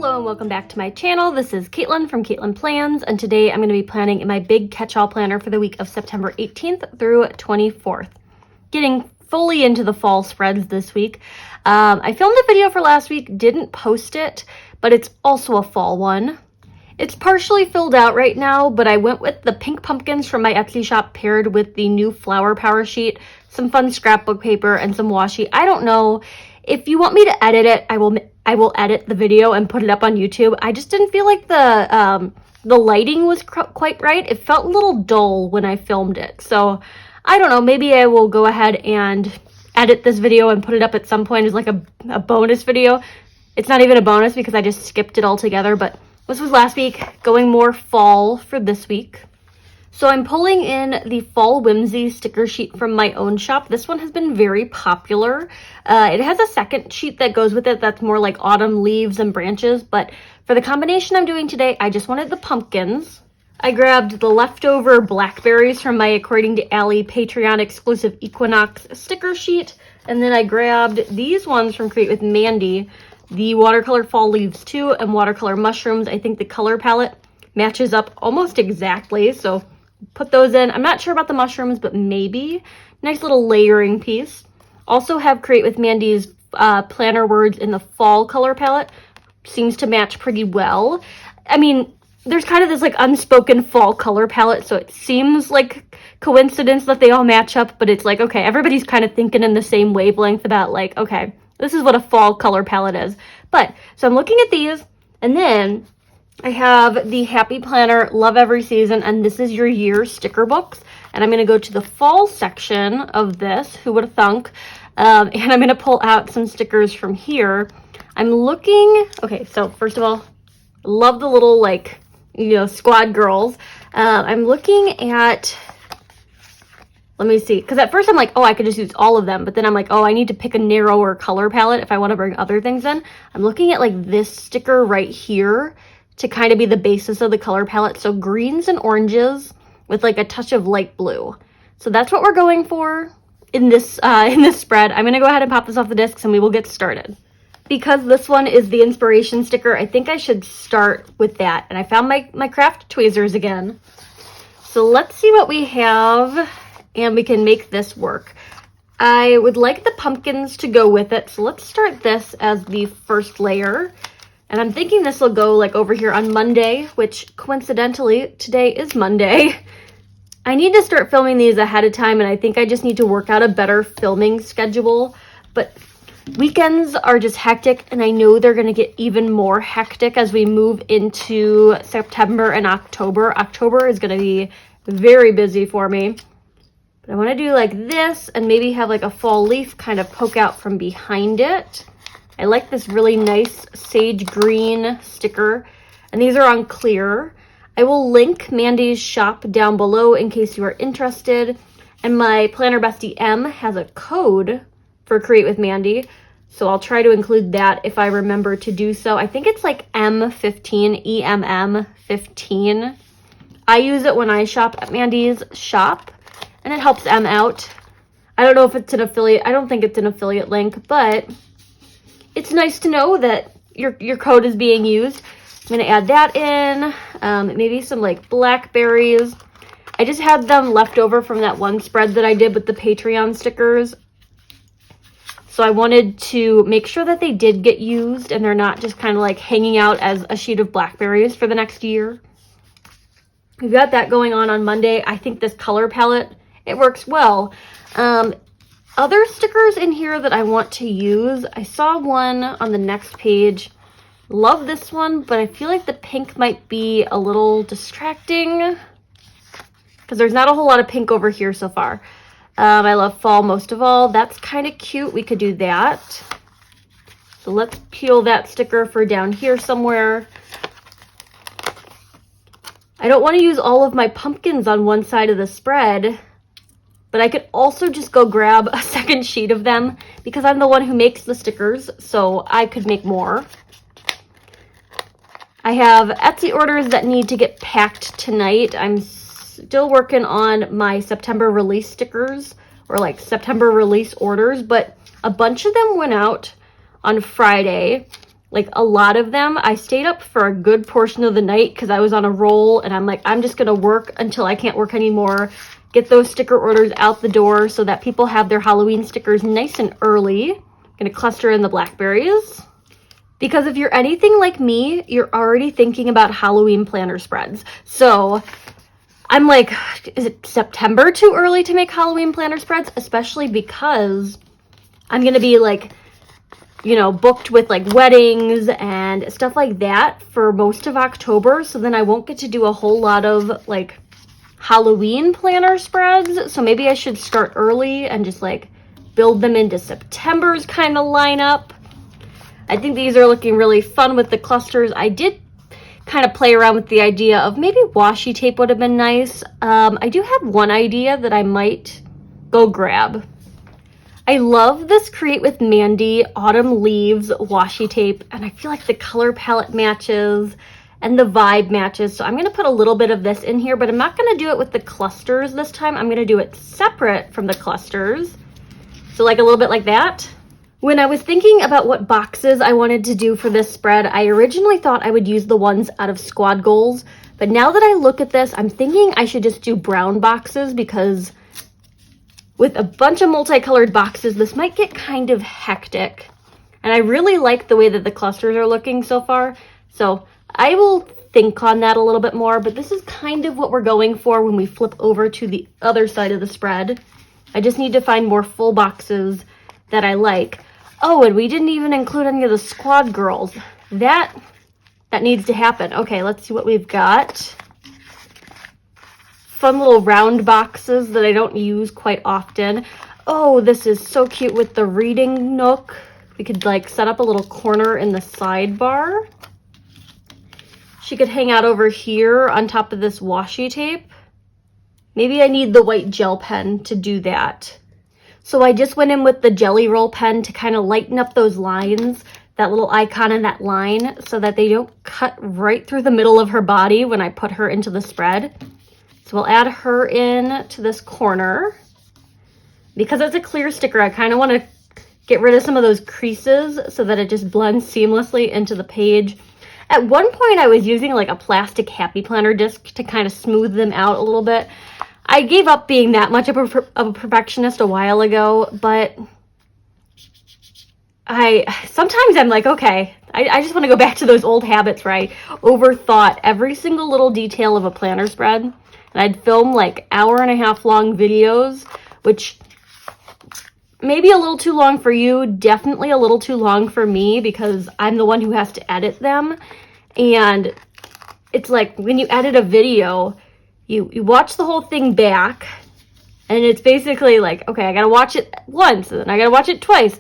Hello and welcome back to my channel. This is Katelyn from Katelyn Plans, and today I'm going to be planning in my big catch-all planner for the week of September 18th through 24th. Getting fully into the fall spreads this week. I filmed a video for last week, didn't post it, but it's also a fall one. It's partially filled out right now, but I went with the pink pumpkins from my Etsy shop paired with the new flower power sheet, some fun scrapbook paper, and some washi. I don't know. If you want me to edit it, I will edit the video and put it up on YouTube. I just didn't feel like the lighting was quite right. It felt a little dull when I filmed it. So I don't know, maybe I will go ahead and edit this video and put it up at some point as like a bonus video. It's not even a bonus because I just skipped it altogether, but this was last week, going more fall for this week. So I'm pulling in the Fall Whimsy sticker sheet from my own shop. This one has been very popular. It has a second sheet that goes with it that's more like autumn leaves and branches, but for the combination I'm doing today, I just wanted the pumpkins. I grabbed the leftover blackberries from my According to Allie Patreon exclusive Equinox sticker sheet, and then I grabbed these ones from Create with Mandy, the watercolor fall leaves too, and watercolor mushrooms. I think the color palette matches up almost exactly, so put those in. I'm not sure about the mushrooms, but maybe. Nice little layering piece. Also have Create with Mandy's planner words in the fall color palette. Seems to match pretty well. I mean, there's kind of this like unspoken fall color palette, so it seems like coincidence that they all match up, but it's like, okay, everybody's kind of thinking in the same wavelength about like, okay, this is what a fall color palette is. But, so I'm looking at these, and then I have the Happy Planner Love Every Season and This Is Your Year sticker books. And I'm going to go to the fall section of this, who would have thunk, and I'm going to pull out some stickers from here. I'm looking, okay, so first of all, love the little like, you know, squad girls. I'm looking at, let me see, because at first I'm like, oh, I could just use all of them, but then I'm like, oh, I need to pick a narrower color palette if I want to bring other things in. I'm looking at like this sticker right here to kind of be the basis of the color palette. So greens and oranges with like a touch of light blue. So that's what we're going for in this spread. I'm gonna go ahead and pop this off the discs and we will get started. Because this one is the inspiration sticker, I think I should start with that. And I found my craft tweezers again. So let's see what we have and we can make this work. I would like the pumpkins to go with it. So let's start this as the first layer. And I'm thinking this will go like over here on Monday, which coincidentally, today is Monday. I need to start filming these ahead of time, and I think I just need to work out a better filming schedule. But weekends are just hectic, and I know they're gonna get even more hectic as we move into September and October. October is gonna be very busy for me. But I wanna do like this and maybe have like a fall leaf kind of poke out from behind it. I like this really nice sage green sticker, and these are on clear. I will link Mandy's shop down below in case you are interested, and my planner bestie M has a code for Create with Mandy, so I'll try to include that if I remember to do so. I think it's like M15, EMM15. I use it when I shop at Mandy's shop, and it helps M out. I don't know if it's an affiliate, I don't think it's an affiliate link, but it's nice to know that your code is being used. I'm going to add that in, maybe some like blackberries. I just had them left over from that one spread that I did with the Patreon stickers. So I wanted to make sure that they did get used and they're not just kind of like hanging out as a sheet of blackberries for the next year. We've got that going on Monday. I think this color palette, it works well. Other stickers in here that I want to use, I saw one on the next page. Love this one, but I feel like the pink might be a little distracting because there's not a whole lot of pink over here so far. I love fall most of all. That's kind of cute. We could do that. So let's peel that sticker for down here somewhere. I don't want to use all of my pumpkins on one side of the spread, but I could also just go grab a second sheet of them because I'm the one who makes the stickers, so I could make more. I have Etsy orders that need to get packed tonight. I'm still working on my September release stickers, or like September release orders, but a bunch of them went out on Friday. like a lot of them. I stayed up for a good portion of the night because I was on a roll, and I'm like, I'm just gonna work until I can't work anymore. Get those sticker orders out the door so that people have their Halloween stickers nice and early. I'm gonna cluster in the blackberries. Because if you're anything like me, you're already thinking about Halloween planner spreads. So I'm like, is it September too early to make Halloween planner spreads? Especially because I'm gonna be like, you know, booked with like weddings and stuff like that for most of October. So then I won't get to do a whole lot of like Halloween planner spreads. So maybe I should start early and just like build them into September's kind of lineup. I think these are looking really fun with the clusters. I did kind of play around with the idea of maybe washi tape would have been nice. I do have one idea that I might go grab. I love this Create with Mandy Autumn Leaves washi tape, and I feel like the color palette matches and the vibe matches. So I'm going to put a little bit of this in here, but I'm not going to do it with the clusters this time. I'm going to do it separate from the clusters. So like a little bit like that. When I was thinking about what boxes I wanted to do for this spread, I originally thought I would use the ones out of Squad Goals, but now that I look at this, I'm thinking I should just do brown boxes because with a bunch of multicolored boxes, this might get kind of hectic. And I really like the way that the clusters are looking so far, so I will think on that a little bit more, but this is kind of what we're going for when we flip over to the other side of the spread. I just need to find more full boxes that I like. Oh, and we didn't even include any of the Squad Girls. That needs to happen. Okay, let's see what we've got. Fun little round boxes that I don't use quite often. Oh, this is so cute with the reading nook. We could like set up a little corner in the sidebar. She could hang out over here on top of this washi tape. Maybe I need the white gel pen to do that. So I just went in with the Jelly Roll pen to kind of lighten up those lines, that little icon and that line, so that they don't cut right through the middle of her body when I put her into the spread. So we'll add her in to this corner. Because it's a clear sticker, I kind of want to get rid of some of those creases so that it just blends seamlessly into the page. At one point I was using like a plastic Happy Planner disc to kind of smooth them out a little bit. I gave up being that much of a perfectionist a while ago, but sometimes I'm like, okay, I just want to go back to those old habits where I overthought every single little detail of a planner spread. And I'd film like hour-and-a-half long videos, which maybe a little too long for you, definitely a little too long for me because I'm the one who has to edit them. And it's like when you edit a video, you watch the whole thing back, and it's basically like, okay, I gotta watch it once, and then I gotta watch it twice.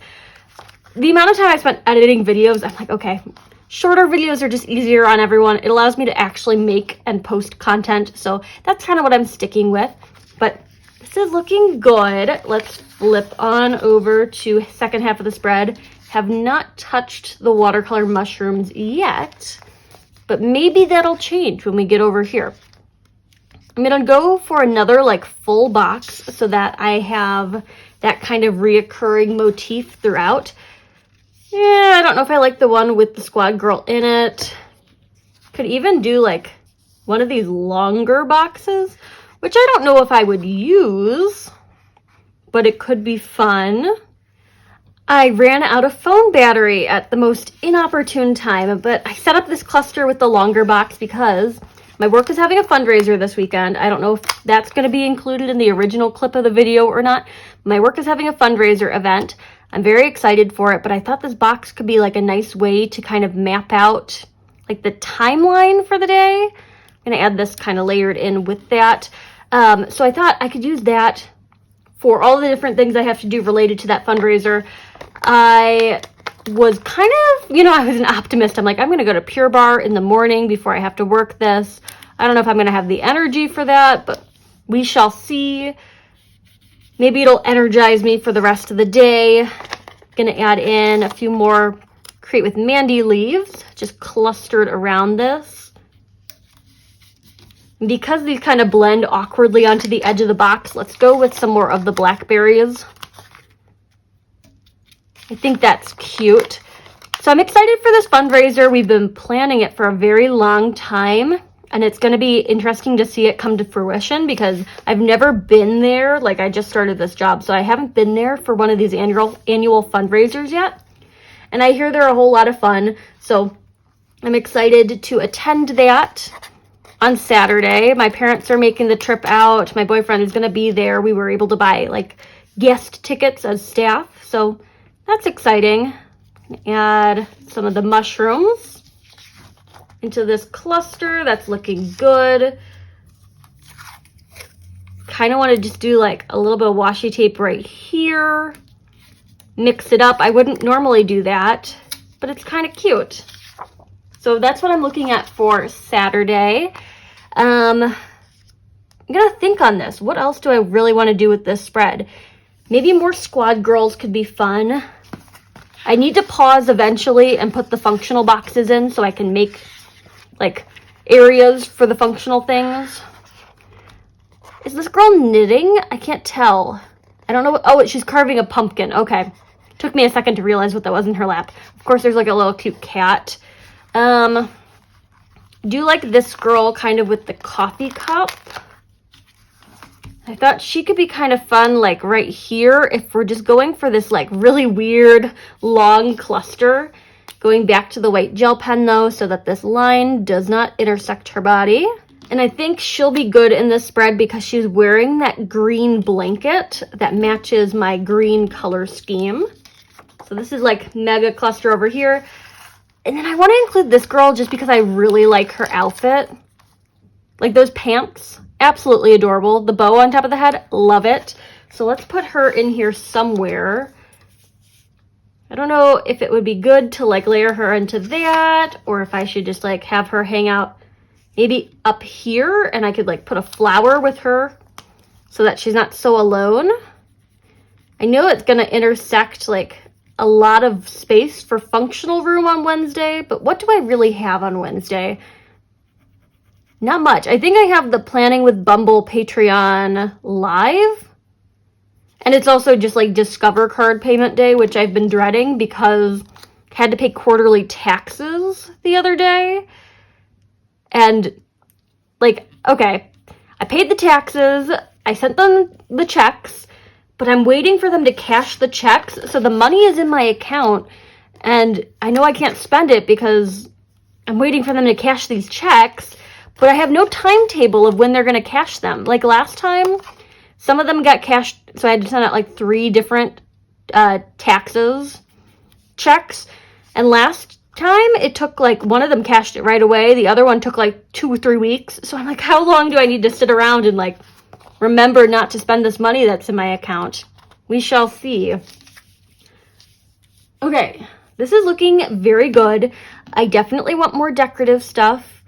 The amount of time I spent editing videos, I'm like, okay, shorter videos are just easier on everyone. It allows me to actually make and post content, so that's kind of what I'm sticking with. But this is looking good. Let's flip on over to second half of the spread. Have not touched the watercolor mushrooms yet, but maybe that'll change when we get over here. I'm gonna go for another like full box so that I have that kind of reoccurring motif throughout. Yeah, I don't know if I like the one with the Squad Girl in it. Could even do like one of these longer boxes, which I don't know if I would use, but it could be fun. I ran out of phone battery at the most inopportune time, but I set up this cluster with the longer box because my work is having a fundraiser this weekend. I don't know if that's going to be included in the original clip of the video or not. My work is having a fundraiser event. I'm very excited for it, but I thought this box could be like a nice way to kind of map out like the timeline for the day. I'm going to add this kind of layered in with that. So I thought I could use that for all the different things I have to do related to that fundraiser. I was kind of, you know, I was an optimist. I'm like, I'm going to go to Pure Barre in the morning before I have to work this. I don't know if I'm going to have the energy for that, but we shall see. Maybe it'll energize me for the rest of the day. Going to add in a few more Create with Mandy leaves, just clustered around this. Because these kind of blend awkwardly onto the edge of the box, let's go with some more of the blackberries. I think that's cute. So I'm excited for this fundraiser. We've been planning it for a very long time, and it's going to be interesting to see it come to fruition because I've never been there. Like, I just started this job, so I haven't been there for one of these annual fundraisers yet. And I hear they're a whole lot of fun, so I'm excited to attend that on Saturday. My parents are making the trip out. My boyfriend is going to be there. We were able to buy like guest tickets as staff, so that's exciting. Add some of the mushrooms into this cluster. That's looking good. Kind of want to just do like a little bit of washi tape right here. Mix it up. I wouldn't normally do that, but it's kind of cute. So that's what I'm looking at for Saturday. I'm gonna think on this. What else do I really want to do with this spread? Maybe more squad girls could be fun. I need to pause eventually and put the functional boxes in so I can make like areas for the functional things. Is this girl knitting? I can't tell. I don't know. Oh, she's carving a pumpkin. Okay. Took me a second to realize what that was in her lap. Of course, there's like a little cute cat. Do like this girl kind of with the coffee cup. I thought she could be kind of fun, like right here, if we're just going for this like really weird long cluster. Going back to the white gel pen though, so that this line does not intersect her body. And I think she'll be good in this spread because she's wearing that green blanket that matches my green color scheme. So this is like mega cluster over here. And then I want to include this girl just because I really like her outfit. Like those pants. Absolutely adorable. The bow on top of the head, love it. So let's put her in here somewhere. I don't know if it would be good to like layer her into that or if I should just like have her hang out maybe up here and I could like put a flower with her so that she's not so alone. I know it's going to intersect like a lot of space for functional room on Wednesday, but what do I really have on Wednesday? Not much. I think I have the Planning with Bumble Patreon live. And it's also just like Discover card payment day, which I've been dreading because I had to pay quarterly taxes the other day. And like, okay, I paid the taxes. I sent them the checks, but I'm waiting for them to cash the checks. So the money is in my account and I know I can't spend it because I'm waiting for them to cash these checks. But I have no timetable of when they're going to cash them. Like last time, some of them got cashed, so I had to send out like 3 different taxes checks. And last time, it took like, one of them cashed it right away. The other one took like 2 or 3 weeks. So I'm like, how long do I need to sit around and like remember not to spend this money that's in my account? We shall see. Okay, this is looking very good. I definitely want more decorative stuff.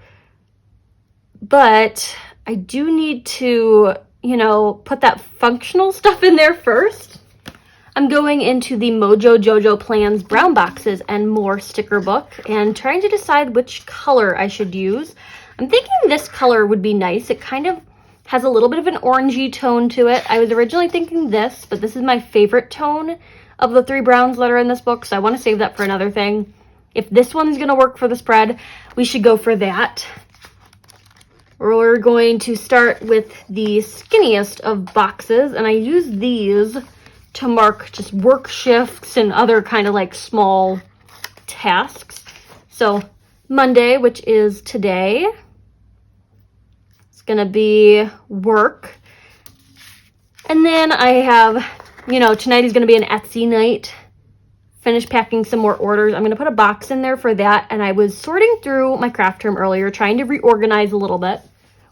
But I do need to, you know, put that functional stuff in there first. I'm going into the Mojo Jojo Plans brown boxes and more sticker book and trying to decide which color I should use. I'm thinking this color would be nice. It kind of has a little bit of an orangey tone to it. I was originally thinking this, but this is my favorite tone of the 3 browns that are in this book, so I want to save that for another thing. If this one's going to work for the spread, we should go for that. We're going to start with the skinniest of boxes, and I use these to mark just work shifts and other kind of like small tasks. So Monday, which is today, it's going to be work. And then I have, you know, tonight is going to be an Etsy night. Finish packing some more orders. I'm going to put a box in there for that. And I was sorting through my craft room earlier, trying to reorganize a little bit,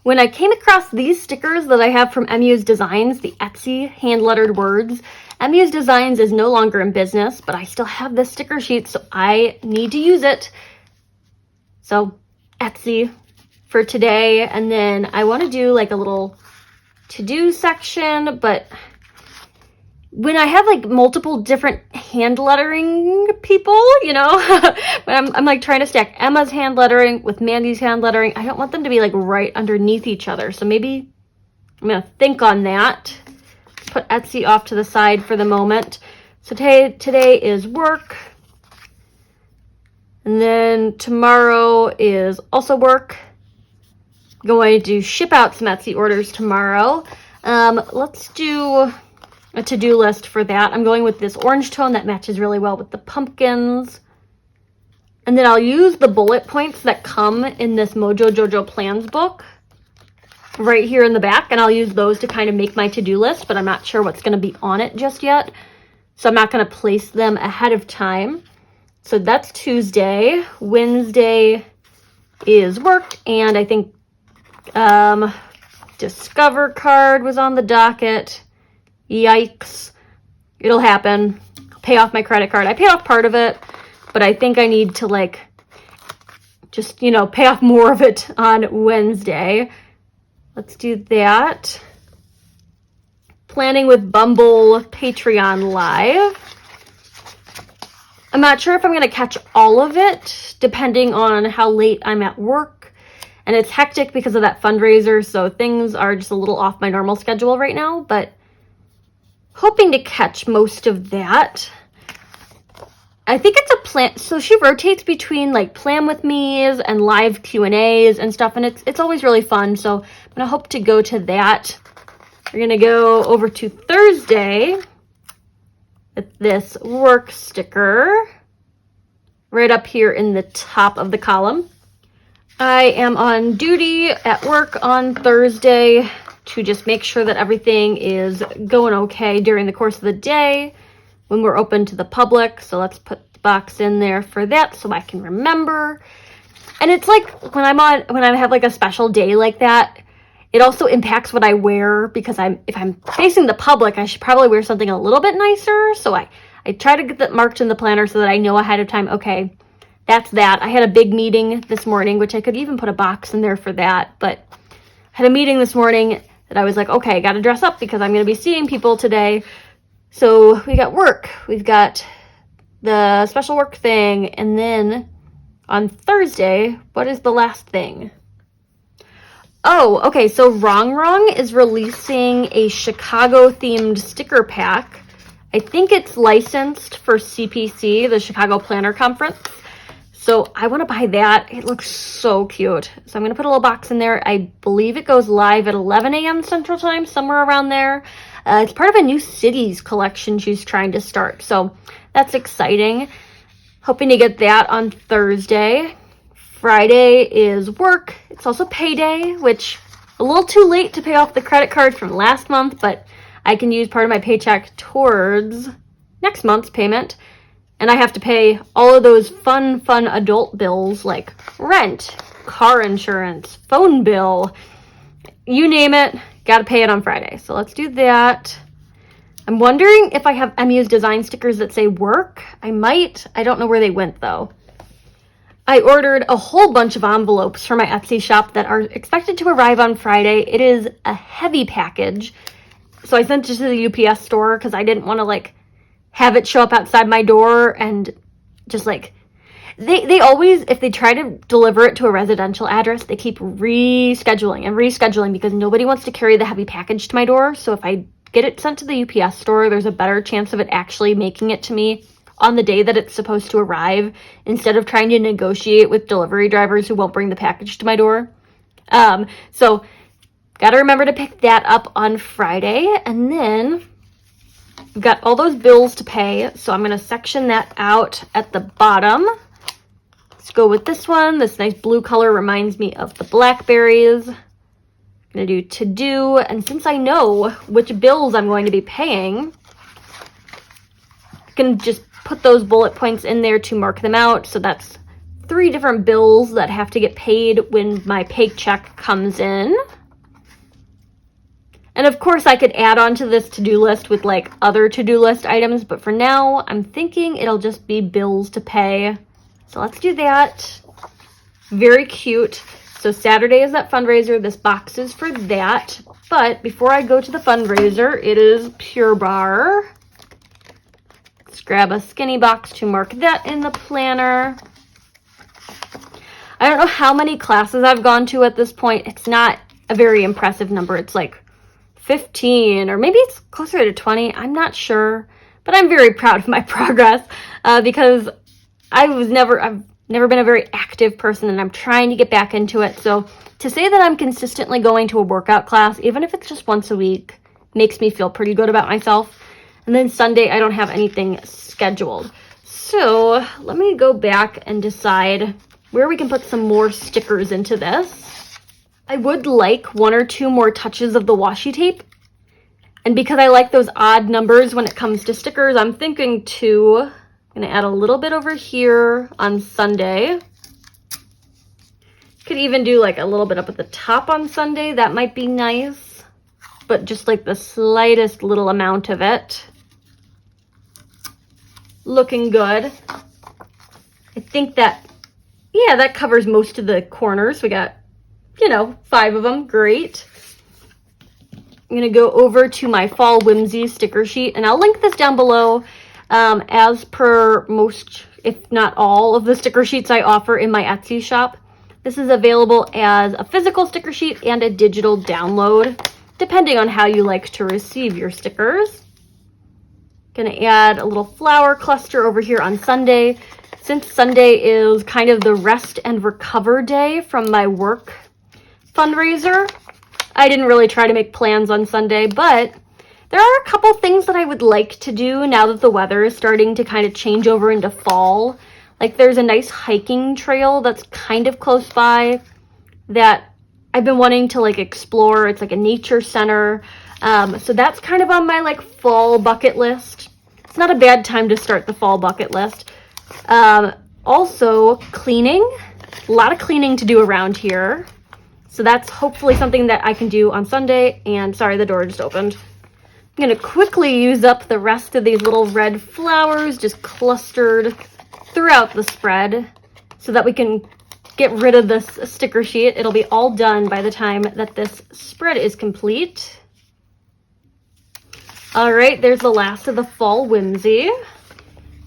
when I came across these stickers that I have from MU's Designs, the Etsy hand-lettered words. MU's Designs is no longer in business, but I still have this sticker sheet, so I need to use it. So Etsy for today, and then I want to do like a little to-do section, but when I have like multiple different hand lettering people, you know, when I'm like trying to stack Emma's hand lettering with Mandy's hand lettering, I don't want them to be like right underneath each other. So maybe I'm going to think on that. Put Etsy off to the side for the moment. So today is work. And then tomorrow is also work. Going to ship out some Etsy orders tomorrow. Let's do a to-do list for that. I'm going with this orange tone that matches really well with the pumpkins. And then I'll use the bullet points that come in this Mojo Jojo Plans book right here in the back, and I'll use those to kind of make my to-do list, but I'm not sure what's going to be on it just yet. So I'm not going to place them ahead of time. So that's Tuesday. Wednesday is work, and I think Discover card was on the docket. Yikes. It'll happen. I'll pay off my credit card. I paid off part of it, but I think I need to like just, pay off more of it on Wednesday. Let's do that. Planning with Bumble Patreon Live. I'm not sure if I'm going to catch all of it, depending on how late I'm at work. And it's hectic because of that fundraiser, so things are just a little off my normal schedule right now, but hoping to catch most of that. I think it's a plan, so she rotates between like plan with me's and live Q&As and stuff, and it's always really fun, so I'm going to hope to go to that. We're going to go over to Thursday with this work sticker right up here in the top of the column. I am on duty at work on Thursday to just make sure that everything is going okay during the course of the day when we're open to the public. So let's put the box in there for that so I can remember. And it's like when I have like a special day like that, it also impacts what I wear, because if I'm facing the public, I should probably wear something a little bit nicer. So I try to get that marked in the planner so that I know ahead of time, okay, that's that. I had a big meeting this morning, which I could even put a box in there for that. But I had a meeting this morning that I was like, okay, I got to dress up because I'm going to be seeing people today. So we got work. We've got the special work thing. And then on Thursday, what is the last thing? Oh, okay, so Wrong Wrong is releasing a Chicago-themed sticker pack. I think it's licensed for CPC, the Chicago Planner Conference. So I want to buy that. It looks so cute. So I'm going to put a little box in there. I believe it goes live at 11 a.m. Central Time, somewhere around there. It's part of a new cities collection she's trying to start. So that's exciting. Hoping to get that on Thursday. Friday is work. It's also payday, which a little too late to pay off the credit card from last month, but I can use part of my paycheck towards next month's payment. And I have to pay all of those fun adult bills like rent, car insurance, phone bill, you name it, gotta pay it on Friday. So let's do that. I'm wondering if I have MU's design stickers that say work. I might. I don't know where they went though. I ordered a whole bunch of envelopes for my Etsy shop that are expected to arrive on Friday. It is a heavy package. So I sent it to the UPS store because I didn't want to like have it show up outside my door and just like, they always, if they try to deliver it to a residential address, they keep rescheduling because nobody wants to carry the heavy package to my door. So if I get it sent to the UPS store, there's a better chance of it actually making it to me on the day that it's supposed to arrive, instead of trying to negotiate with delivery drivers who won't bring the package to my door. So gotta remember to pick that up on Friday. And then we've got all those bills to pay. So I'm gonna section that out at the bottom. Let's go with this one. This nice blue color reminds me of the blackberries. I'm gonna do to do, and since I know which bills I'm going to be paying, I can just put those bullet points in there to mark them out. So that's 3 different bills that have to get paid when my paycheck comes in. And of course I could add on to this to-do list with like other to-do list items, but for now I'm thinking it'll just be bills to pay. So let's do that. Very cute. So Saturday is that fundraiser. This box is for that. But before I go to the fundraiser, it is Pure Barre. Let's grab a skinny box to mark that in the planner. I don't know how many classes I've gone to at this point. It's not a very impressive number. It's like 15 or maybe it's closer to 20. I'm not sure, but I'm very proud of my progress because I've never been a very active person, and I'm trying to get back into it. So to say that I'm consistently going to a workout class, even if it's just once a week, makes me feel pretty good about myself. And then Sunday, I don't have anything scheduled. So let me go back and decide where we can put some more stickers into this. I would like 1 or 2 more touches of the washi tape. And because I like those odd numbers when it comes to stickers, I'm thinking 2. I'm going to add a little bit over here on Sunday. Could even do like a little bit up at the top on Sunday. That might be nice. But just like the slightest little amount of it. Looking good. I think that, yeah, that covers most of the corners. We got, 5 of them. Great. I'm going to go over to my Fall Whimsy sticker sheet, and I'll link this down below as per most, if not all, of the sticker sheets I offer in my Etsy shop. This is available as a physical sticker sheet and a digital download, depending on how you like to receive your stickers. Gonna add a little flower cluster over here on Sunday. Since Sunday is kind of the rest and recover day from my work fundraiser, I didn't really try to make plans on Sunday, but there are a couple things that I would like to do now that the weather is starting to kind of change over into fall. Like there's a nice hiking trail that's kind of close by that I've been wanting to like explore. It's like a nature center. So that's kind of on my like fall bucket list. It's not a bad time to start the fall bucket list. Also cleaning, a lot of cleaning to do around here. So that's hopefully something that I can do on Sunday. And sorry, the door just opened. I'm gonna quickly use up the rest of these little red flowers just clustered throughout the spread so that we can get rid of this sticker sheet. It'll be all done by the time that this spread is complete. All right, there's the last of the Fall Whimsy.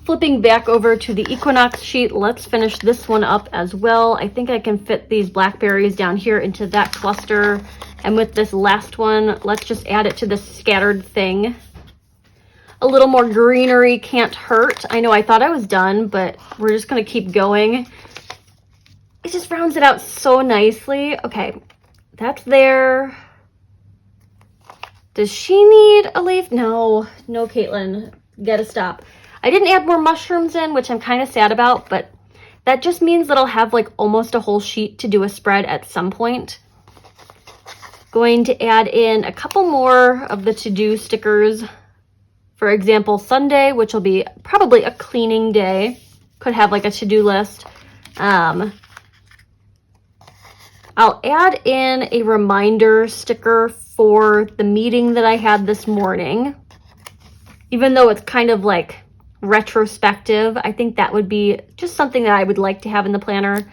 Flipping back over to the Equinox sheet, let's finish this one up as well. I think I can fit these blackberries down here into that cluster. And with this last one, let's just add it to this scattered thing. A little more greenery can't hurt. I know I thought I was done, but we're just gonna keep going. It just rounds it out so nicely. Okay, that's there. Does she need a leaf? No, Katelyn, you gotta stop. I didn't add more mushrooms in, which I'm kind of sad about, but that just means that I'll have like almost a whole sheet to do a spread at some point. Going to add in a couple more of the to-do stickers. For example, Sunday, which will be probably a cleaning day. Could have like a to-do list. I'll add in a reminder sticker for the meeting that I had this morning. Even though it's kind of like retrospective, I think that would be just something that I would like to have in the planner.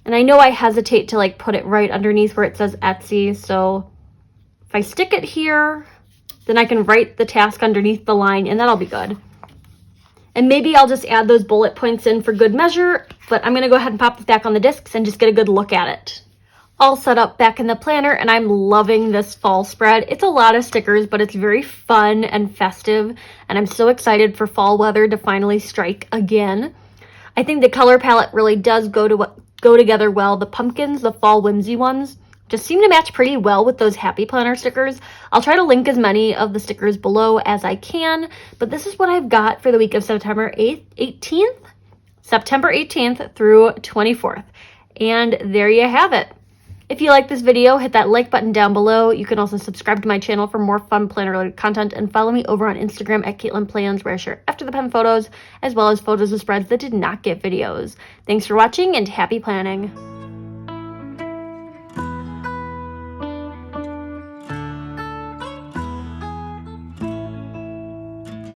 And I know I hesitate to like put it right underneath where it says Etsy, so if I stick it here, then I can write the task underneath the line, and that'll be good. And maybe I'll just add those bullet points in for good measure, but I'm gonna go ahead and pop this back on the discs and just get a good look at it. All set up back in the planner, and I'm loving this fall spread. It's a lot of stickers, but it's very fun and festive, and I'm so excited for fall weather to finally strike again. I think the color palette really does go together well. The pumpkins, the Fall Whimsy ones, just seem to match pretty well with those Happy Planner stickers. I'll try to link as many of the stickers below as I can, but this is what I've got for the week of September 18th through 24th. And there you have it. If you like this video, hit that like button down below. You can also subscribe to my channel for more fun planner-related content, and follow me over on Instagram at Katelyn Plans, where I share after the pen photos, as well as photos of spreads that did not get videos. Thanks for watching, and happy planning.